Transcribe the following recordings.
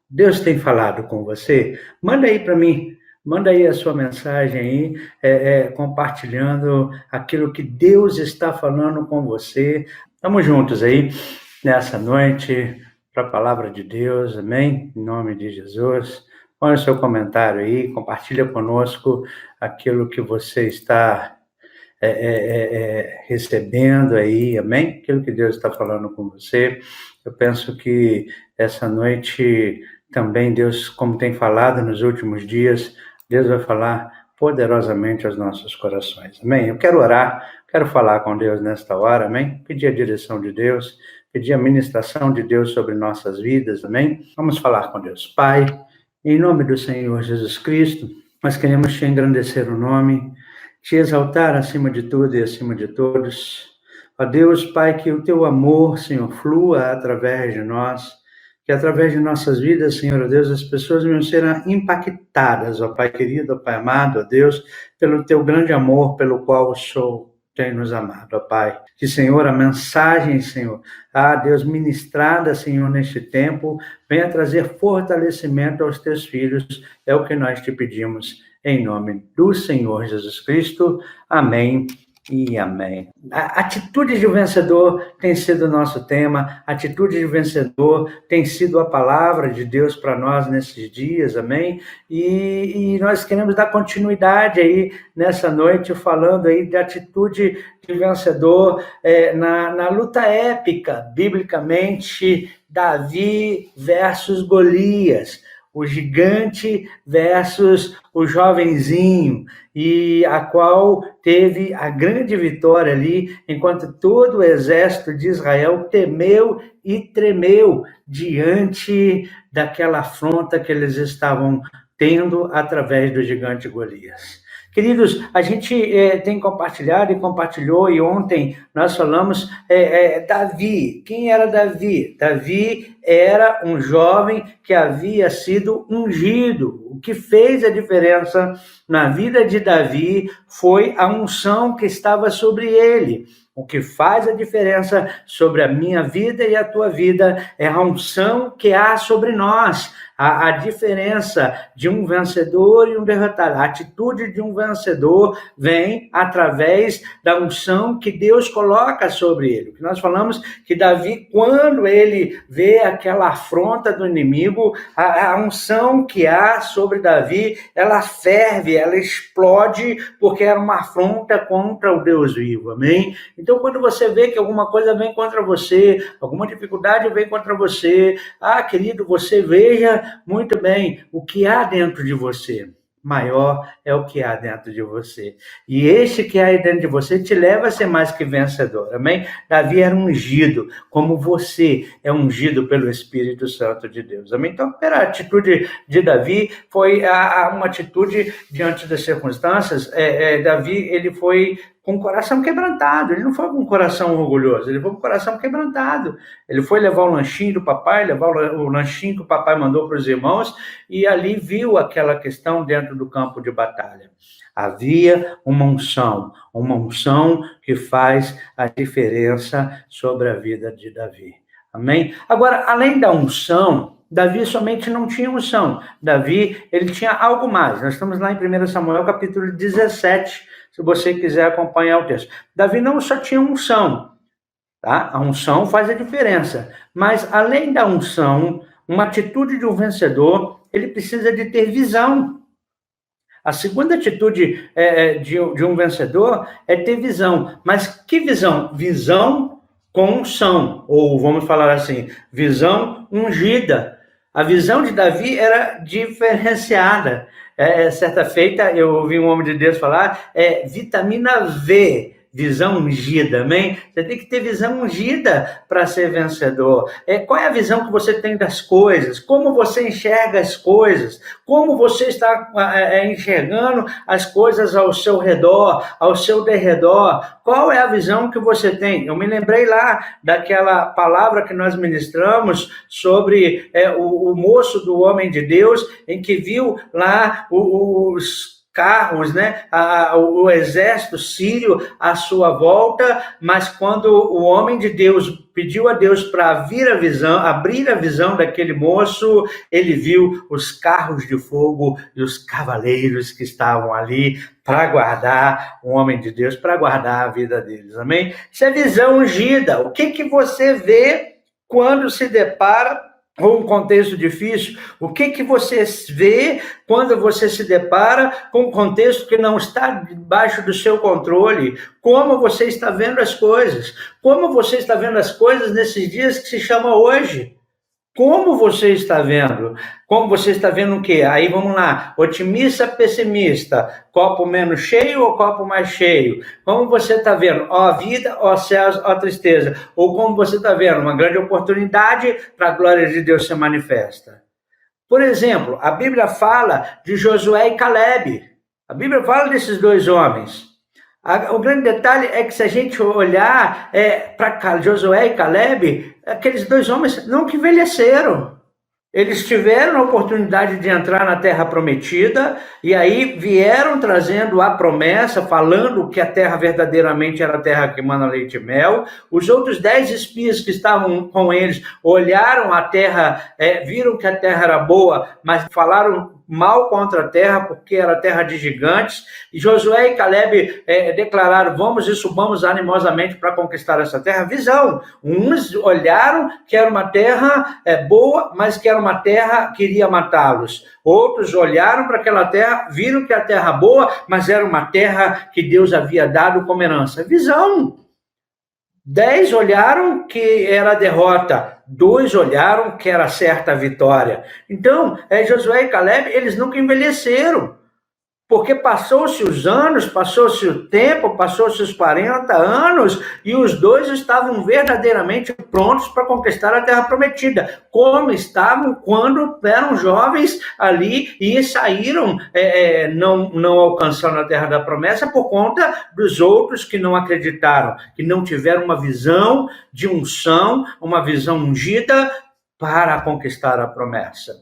Deus tem falado com você? Manda aí para mim. Manda aí a sua mensagem aí, compartilhando aquilo que Deus está falando com você. Estamos juntos aí nessa noite para a palavra de Deus, amém? Em nome de Jesus. Põe o seu comentário aí, compartilha conosco aquilo que você está recebendo aí, amém? Aquilo que Deus está falando com você. Eu penso que essa noite também Deus, como tem falado nos últimos dias, Deus vai falar poderosamente aos nossos corações, amém? Eu quero orar, quero falar com Deus nesta hora, amém? Pedir a direção de Deus, pedir a ministração de Deus sobre nossas vidas, amém? Vamos falar com Deus. Pai, em nome do Senhor Jesus Cristo, nós queremos te engrandecer o nome, te exaltar acima de tudo e acima de todos. Ó Deus, Pai, que o teu amor, Senhor, flua através de nós, que através de nossas vidas, Senhor, ó Deus, as pessoas venham ser impactadas, ó Pai querido, ó Pai amado, ó Deus, pelo teu grande amor, pelo qual o Senhor tem nos amado, ó Pai. Que, Senhor, a mensagem, Senhor, Deus, ministrada, Senhor, neste tempo, venha trazer fortalecimento aos teus filhos, é o que nós te pedimos. Em nome do Senhor Jesus Cristo. Amém e amém. A atitude de vencedor tem sido o nosso tema. A atitude de vencedor tem sido a palavra de Deus para nós nesses dias. Amém? E nós queremos dar continuidade aí nessa noite, falando aí de atitude de vencedor na luta épica, biblicamente, Davi versus Golias. O gigante versus o jovenzinho, e a qual teve a grande vitória ali, enquanto todo o exército de Israel temeu e tremeu diante daquela afronta que eles estavam tendo através do gigante Golias. Queridos, a gente tem compartilhado e compartilhou, e ontem nós falamos Davi. Quem era Davi? Davi era um jovem que havia sido ungido. O que fez a diferença na vida de Davi foi a unção que estava sobre ele. O que faz a diferença sobre a minha vida e a tua vida é a unção que há sobre nós. A diferença de um vencedor e um derrotado. A atitude de um vencedor vem através da unção que Deus coloca sobre ele. Que nós falamos que Davi, quando ele vê aquela afronta do inimigo, a unção que há sobre Davi, ela ferve, ela explode, porque era uma afronta contra o Deus vivo, amém? Então, quando você vê que alguma coisa vem contra você, alguma dificuldade vem contra você, querido, você veja muito bem o que há dentro de você. Maior é o que há dentro de você. E este que há dentro de você te leva a ser mais que vencedor, amém? Davi era ungido, como você é ungido pelo Espírito Santo de Deus, amém? Então, a atitude de Davi foi uma atitude diante das circunstâncias. Davi, ele foi com o coração quebrantado, ele não foi com o coração orgulhoso, ele foi com o coração quebrantado. Ele foi levar o lanchinho do papai, levar o lanchinho que o papai mandou para os irmãos, e ali viu aquela questão dentro do campo de batalha. Havia uma unção que faz a diferença sobre a vida de Davi. Amém? Agora, além da unção, Davi somente não tinha unção. Davi, ele tinha algo mais. Nós estamos lá em 1 Samuel, capítulo 17, se você quiser acompanhar o texto. Davi não só tinha unção, tá? A unção faz a diferença. Mas, além da unção, uma atitude de um vencedor, ele precisa de ter visão. A segunda atitude de um vencedor é ter visão. Mas que visão? Visão com unção, ou vamos falar assim, visão ungida. A visão de Davi era diferenciada. Certa feita, eu ouvi um homem de Deus falar, vitamina V, visão ungida, amém? Você tem que ter visão ungida para ser vencedor. Qual é a visão que você tem das coisas? Como você enxerga as coisas? Como você está enxergando as coisas ao seu redor, ao seu derredor? Qual é a visão que você tem? Eu me lembrei lá daquela palavra que nós ministramos sobre o moço do homem de Deus, em que viu lá os carros, né? O exército sírio à sua volta, mas quando o homem de Deus pediu a Deus para abrir a visão daquele moço, ele viu os carros de fogo e os cavaleiros que estavam ali para guardar o homem de Deus, para guardar a vida deles, amém? Isso é visão ungida. O que você vê quando se depara com um contexto difícil? O que você vê quando você se depara com um contexto que não está debaixo do seu controle? Como você está vendo as coisas? Como você está vendo as coisas nesses dias que se chama hoje? Como você está vendo? Como você está vendo o quê? Aí vamos lá, otimista, pessimista, copo menos cheio ou copo mais cheio? Como você está vendo? Ó vida, ó céus, ó tristeza. Ou como você está vendo? Uma grande oportunidade para a glória de Deus ser manifesta. Por exemplo, a Bíblia fala de Josué e Calebe. A Bíblia fala desses dois homens. O grande detalhe é que se a gente olhar para Josué e Calebe, aqueles dois homens nunca envelheceram. Eles tiveram a oportunidade de entrar na terra prometida e aí vieram trazendo a promessa, falando que a terra verdadeiramente era a terra que mana leite e mel. Os outros 10 espias que estavam com eles olharam a terra, viram que a terra era boa, mas falaram mal contra a terra, porque era terra de gigantes. E Josué e Calebe declararam: vamos e subamos animosamente para conquistar essa terra. Visão. Uns olharam que era uma terra boa, mas que era uma terra que iria matá-los. Outros olharam para aquela terra, viram que a terra boa, mas era uma terra que Deus havia dado como herança. Visão. 10 olharam que era derrota, 2 olharam que era certa a vitória. Então, Josué e Calebe, eles nunca envelheceram, porque passou-se os anos, passou-se o tempo, passou-se os 40 anos, e os dois estavam verdadeiramente prontos para conquistar a terra prometida, como estavam quando eram jovens ali e saíram não alcançando a terra da promessa por conta dos outros que não acreditaram, que não tiveram uma visão de unção, uma visão ungida para conquistar a promessa.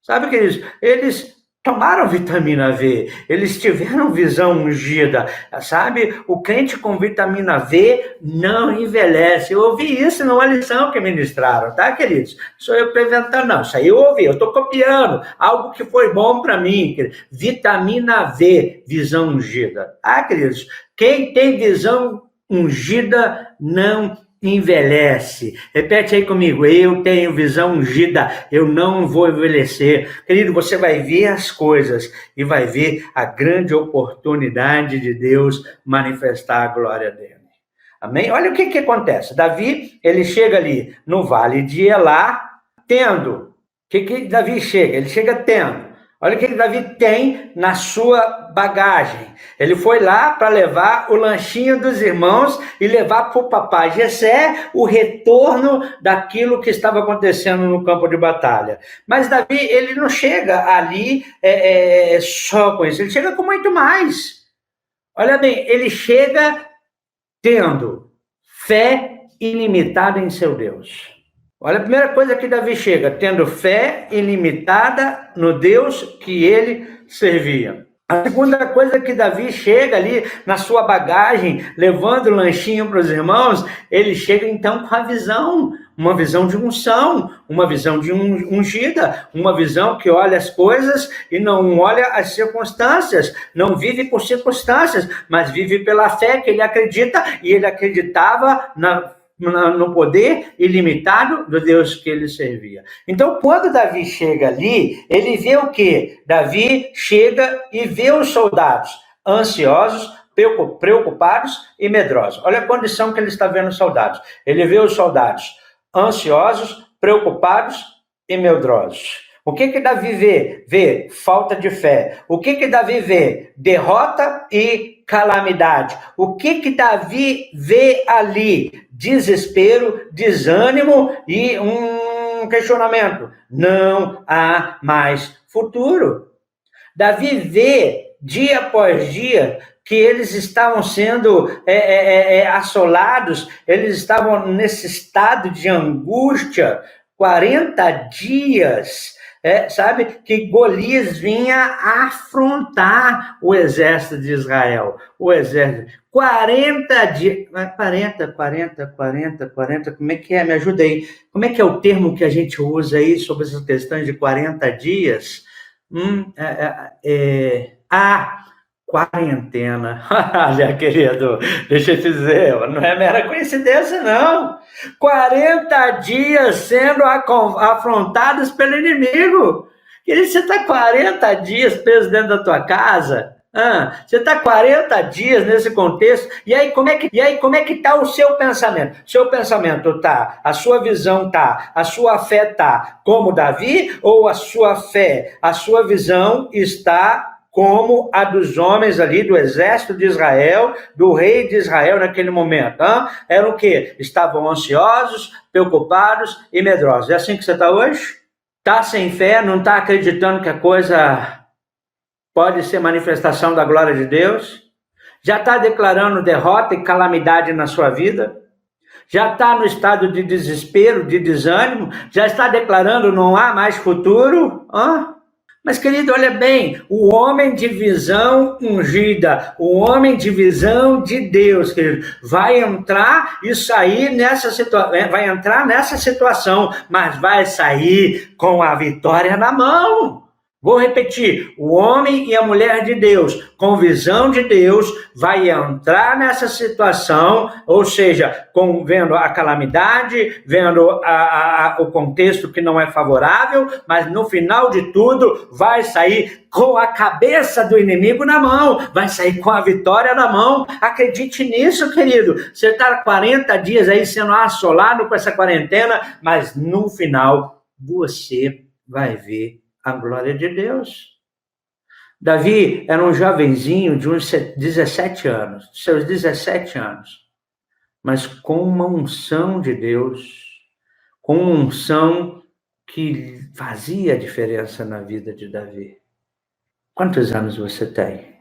Sabe, queridos, eles tomaram vitamina V, eles tiveram visão ungida, sabe? O crente com vitamina V não envelhece. Eu ouvi isso numa lição que ministraram, tá, queridos? Sou eu inventando, não. Isso aí eu ouvi, eu estou copiando algo que foi bom para mim. Queridos. Vitamina V, visão ungida. Ah, queridos, quem tem visão ungida não envelhece. Repete aí comigo: eu tenho visão ungida, eu não vou envelhecer. Querido, você vai ver as coisas e vai ver a grande oportunidade de Deus manifestar a glória dele. Amém? Olha o que acontece. Davi, ele chega ali no vale de Elá, tendo. O que Davi chega? Ele chega tendo. Olha o que Davi tem na sua bagagem. Ele foi lá para levar o lanchinho dos irmãos e levar para o papai Jessé o retorno daquilo que estava acontecendo no campo de batalha. Mas Davi, ele não chega ali só com isso, ele chega com muito mais. Olha bem, ele chega tendo fé ilimitada em seu Deus. Olha, a primeira coisa que Davi chega, tendo fé ilimitada no Deus que ele servia. A segunda coisa que Davi chega ali na sua bagagem, levando o lanchinho para os irmãos, ele chega então com a visão, uma visão de unção, uma visão de ungida, uma visão que olha as coisas e não olha as circunstâncias, não vive por circunstâncias, mas vive pela fé que ele acredita, e ele acreditava no poder ilimitado do Deus que ele servia. Então, quando Davi chega ali, ele vê o quê? Davi chega e vê os soldados ansiosos, preocupados e medrosos. Olha a condição que ele está vendo os soldados. Ele vê os soldados ansiosos, preocupados e medrosos. O que Davi vê? Vê falta de fé. O que Davi vê? Derrota e calamidade. O que Davi vê ali? Desespero, desânimo e um questionamento. Não há mais futuro. Davi vê, dia após dia, que eles estavam sendo assolados, eles estavam nesse estado de angústia, 40 dias Sabe, que Golias vinha afrontar o exército de Israel. O exército. 40 dias. 40, como é que é? Me ajuda aí. Como é que é o termo que a gente usa aí sobre essas questões de 40 dias? Quarentena. Olha, querido, deixa eu te dizer, não é mera coincidência, não. 40 dias sendo afrontados pelo inimigo. Querido, você está 40 dias preso dentro da tua casa? Você está 40 dias nesse contexto, e aí como é que está o seu pensamento? Seu pensamento está, a sua visão está, a sua fé está como Davi, ou a sua fé, a sua visão está como a dos homens ali do exército de Israel, do rei de Israel naquele momento? Eram o quê? Estavam ansiosos, preocupados e medrosos. É assim que você está hoje? Está sem fé, não está acreditando que a coisa pode ser manifestação da glória de Deus? Já está declarando derrota e calamidade na sua vida? Já está no estado de desespero, de desânimo? Já está declarando não há mais futuro? Mas, querido, olha bem, o homem de visão ungida, o homem de visão de Deus, querido, vai entrar e sair nessa situação, vai entrar nessa situação, mas vai sair com a vitória na mão. Vou repetir, o homem e a mulher de Deus, com visão de Deus, vai entrar nessa situação, ou seja, vendo a calamidade, vendo o contexto que não é favorável, mas no final de tudo, vai sair com a cabeça do inimigo na mão, vai sair com a vitória na mão. Acredite nisso, querido. Você está 40 dias aí sendo assolado com essa quarentena, mas no final, você vai ver a glória de Deus. Davi era um jovenzinho de uns 17 anos, seus 17 anos, mas com uma unção de Deus, com uma unção que fazia diferença na vida de Davi. Quantos anos você tem?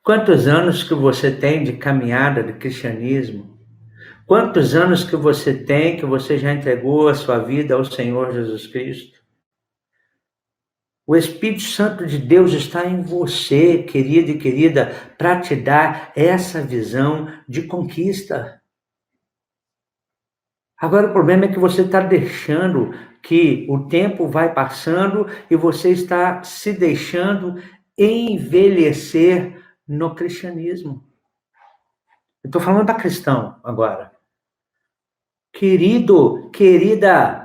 Quantos anos que você tem de caminhada de cristianismo? Quantos anos que você tem que você já entregou a sua vida ao Senhor Jesus Cristo? O Espírito Santo de Deus está em você, querido e querida, para te dar essa visão de conquista. Agora, o problema é que você está deixando que o tempo vai passando e você está se deixando envelhecer no cristianismo. Eu estou falando para cristão agora. Querido, querida,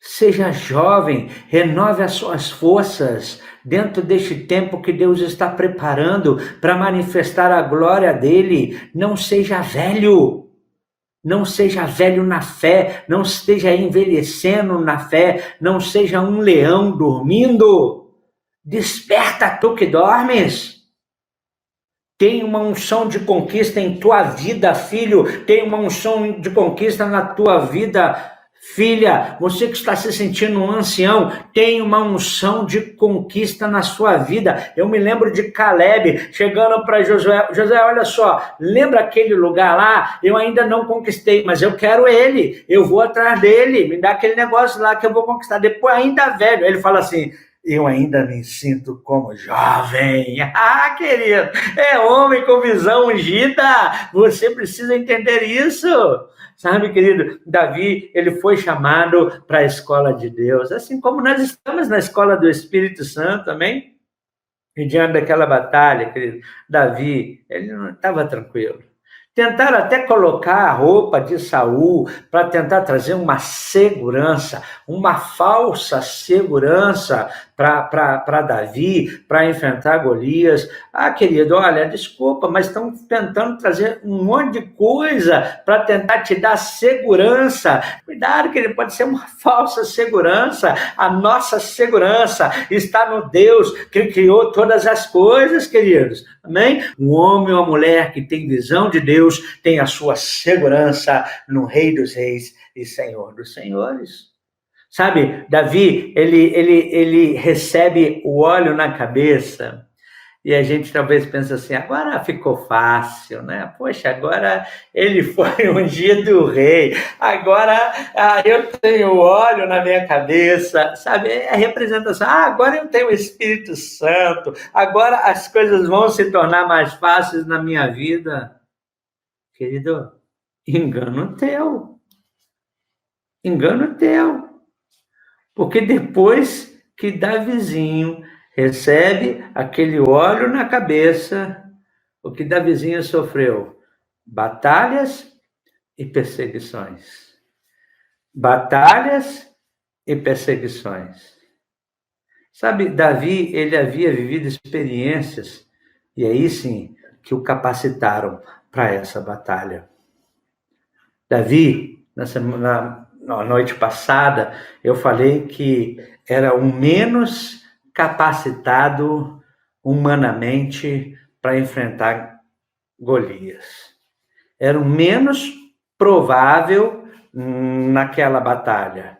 seja jovem, renove as suas forças dentro deste tempo que Deus está preparando para manifestar a glória dele. Não seja velho. Não seja velho na fé, não esteja envelhecendo na fé, não seja um leão dormindo. Desperta tu que dormes. Tem uma unção de conquista em tua vida, filho. Tem uma unção de conquista na tua vida, filha. Você que está se sentindo um ancião, tem uma unção de conquista na sua vida. Eu me lembro de Caleb chegando para Josué. Josué, olha só, lembra aquele lugar lá? Eu ainda não conquistei, mas eu quero ele. Eu vou atrás dele. Me dá aquele negócio lá que eu vou conquistar. Depois, ainda velho. Ele fala assim: eu ainda me sinto como jovem. Querido, é homem com visão ungida. Você precisa entender isso. Sabe, querido, Davi, ele foi chamado para a escola de Deus, assim como nós estamos na escola do Espírito Santo, amém? E diante daquela batalha, querido, Davi, ele não estava tranquilo. Tentaram até colocar a roupa de Saul para tentar trazer uma segurança, uma falsa segurança para Davi, para enfrentar Golias. Querido, olha, desculpa, mas estão tentando trazer um monte de coisa para tentar te dar segurança. Cuidado, que ele pode ser uma falsa segurança. A nossa segurança está no Deus que criou todas as coisas, queridos. Amém? Um homem ou uma mulher que tem visão de Deus tem a sua segurança no Rei dos Reis e Senhor dos Senhores. Sabe, Davi, ele recebe o óleo na cabeça E a gente talvez pense assim, agora ficou fácil, né? Poxa, agora ele foi ungido rei, agora eu tenho óleo na minha cabeça, sabe? É a representação, agora eu tenho o Espírito Santo, agora as coisas vão se tornar mais fáceis na minha vida. Querido, engano teu, engano teu. Porque depois que Davizinho recebe aquele óleo na cabeça, o que Davizinho sofreu? Batalhas e perseguições. Batalhas e perseguições. Sabe, Davi, ele havia vivido experiências, e aí sim que o capacitaram para essa batalha. Davi, na noite passada, eu falei que era o menos capacitado humanamente para enfrentar Golias. Era o menos provável naquela batalha,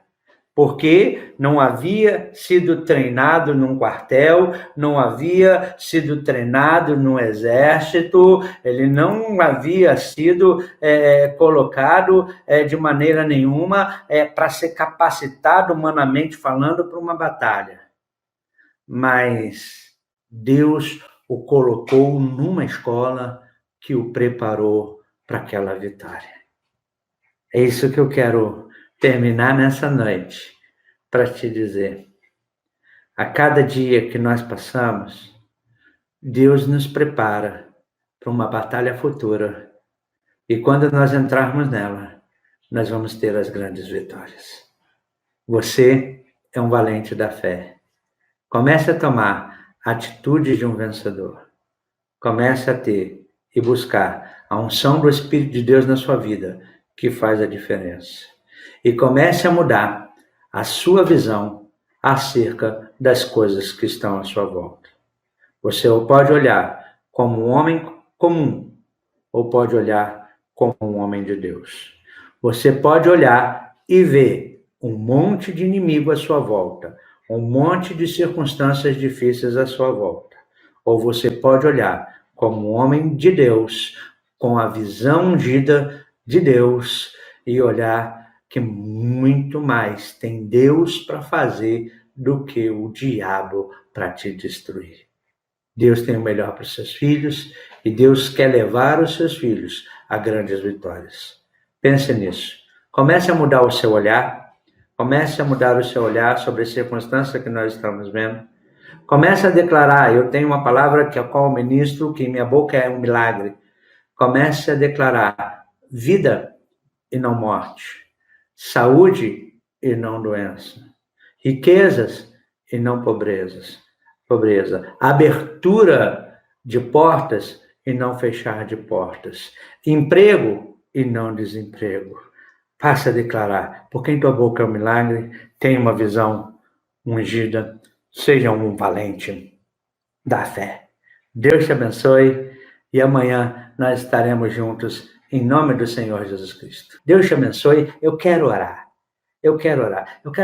porque não havia sido treinado num quartel, não havia sido treinado no exército, ele não havia sido colocado de maneira nenhuma para ser capacitado humanamente falando para uma batalha. Mas Deus o colocou numa escola que o preparou para aquela vitória. É isso que eu quero terminar nessa noite para te dizer. A cada dia que nós passamos, Deus nos prepara para uma batalha futura. E quando nós entrarmos nela, nós vamos ter as grandes vitórias. Você é um valente da fé. Comece a tomar atitudes de um vencedor. Comece a ter e buscar a unção do Espírito de Deus na sua vida, que faz a diferença. E comece a mudar a sua visão acerca das coisas que estão à sua volta. Você ou pode olhar como um homem comum, ou pode olhar como um homem de Deus. Você pode olhar e ver um monte de inimigo à sua volta, um monte de circunstâncias difíceis à sua volta. Ou você pode olhar como um homem de Deus, com a visão ungida de Deus, e olhar que muito mais tem Deus para fazer do que o diabo para te destruir. Deus tem o melhor para os seus filhos e Deus quer levar os seus filhos a grandes vitórias. Pense nisso. Comece a mudar o seu olhar. Comece a mudar o seu olhar sobre a circunstância que nós estamos vendo. Comece a declarar, eu tenho uma palavra que a qual ministro, que em minha boca é um milagre. Comece a declarar vida e não morte, saúde e não doença, riquezas e não pobreza, abertura de portas e não fechar de portas, emprego e não desemprego. Faça a declarar, porque em tua boca é um milagre, tenha uma visão ungida, seja um valente da fé. Deus te abençoe e amanhã nós estaremos juntos em nome do Senhor Jesus Cristo. Deus te abençoe. Eu quero orar. Eu quero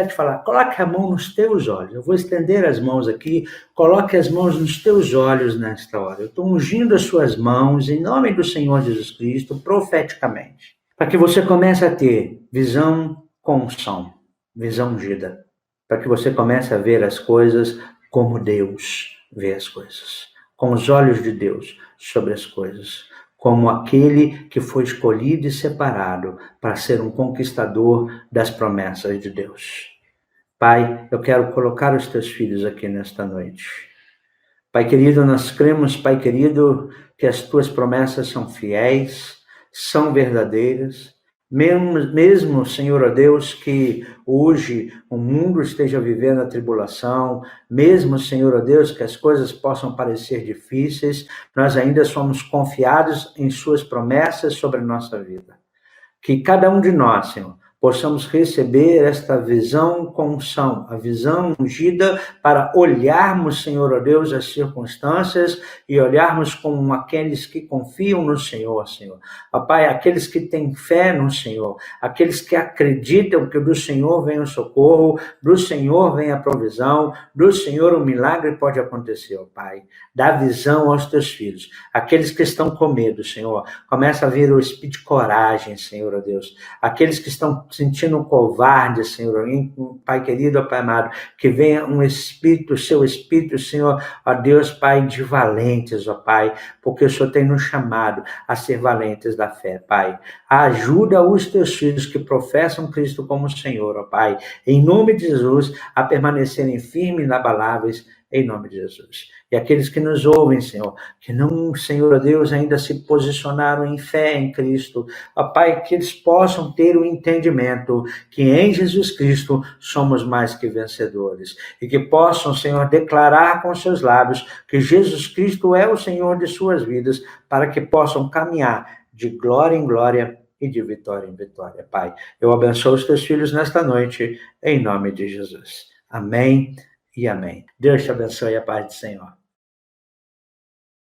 te falar, coloque a mão nos teus olhos. Eu vou estender as mãos aqui. Coloque as mãos nos teus olhos nesta hora. Eu estou ungindo as suas mãos em nome do Senhor Jesus Cristo, profeticamente, para que você comece a ter visão com unção, visão ungida, para que você comece a ver as coisas como Deus vê as coisas, com os olhos de Deus sobre as coisas, como aquele que foi escolhido e separado para ser um conquistador das promessas de Deus. Pai, eu quero colocar os teus filhos aqui nesta noite. Pai querido, nós cremos, Pai querido, que as tuas promessas são fiéis, são verdadeiras, mesmo, Senhor, Deus, que hoje o mundo esteja vivendo a tribulação, mesmo, Senhor, Deus, que as coisas possam parecer difíceis, nós ainda somos confiados em suas promessas sobre a nossa vida. Que cada um de nós, Senhor, possamos receber esta visão com unção, a visão ungida para olharmos, Senhor, ó Deus, as circunstâncias e olharmos como aqueles que confiam no Senhor, Senhor. Ó Pai, aqueles que têm fé no Senhor, aqueles que acreditam que do Senhor vem o socorro, do Senhor vem a provisão, do Senhor o milagre pode acontecer, ó Pai. Dá visão aos teus filhos, aqueles que estão com medo, Senhor. Começa a vir o espírito de coragem, Senhor, ó Deus. Aqueles que estão sentindo covarde, Senhor, Pai querido, ó Pai amado, que venha um espírito, seu espírito, Senhor, ó Deus, Pai, de valentes, ó Pai, porque o Senhor tem nos chamado a ser valentes da fé, Pai. Ajuda os teus filhos que professam Cristo como Senhor, ó Pai, em nome de Jesus, a permanecerem firmes e inabaláveis, em nome de Jesus. E aqueles que nos ouvem, Senhor, que não, Senhor Deus, ainda se posicionaram em fé em Cristo, ó Pai, que eles possam ter o entendimento que em Jesus Cristo somos mais que vencedores. E que possam, Senhor, declarar com seus lábios que Jesus Cristo é o Senhor de suas vidas, para que possam caminhar de glória em glória e de vitória em vitória. Pai, eu abençoo os teus filhos nesta noite, em nome de Jesus. Amém e amém. Deus te abençoe, a paz do Senhor.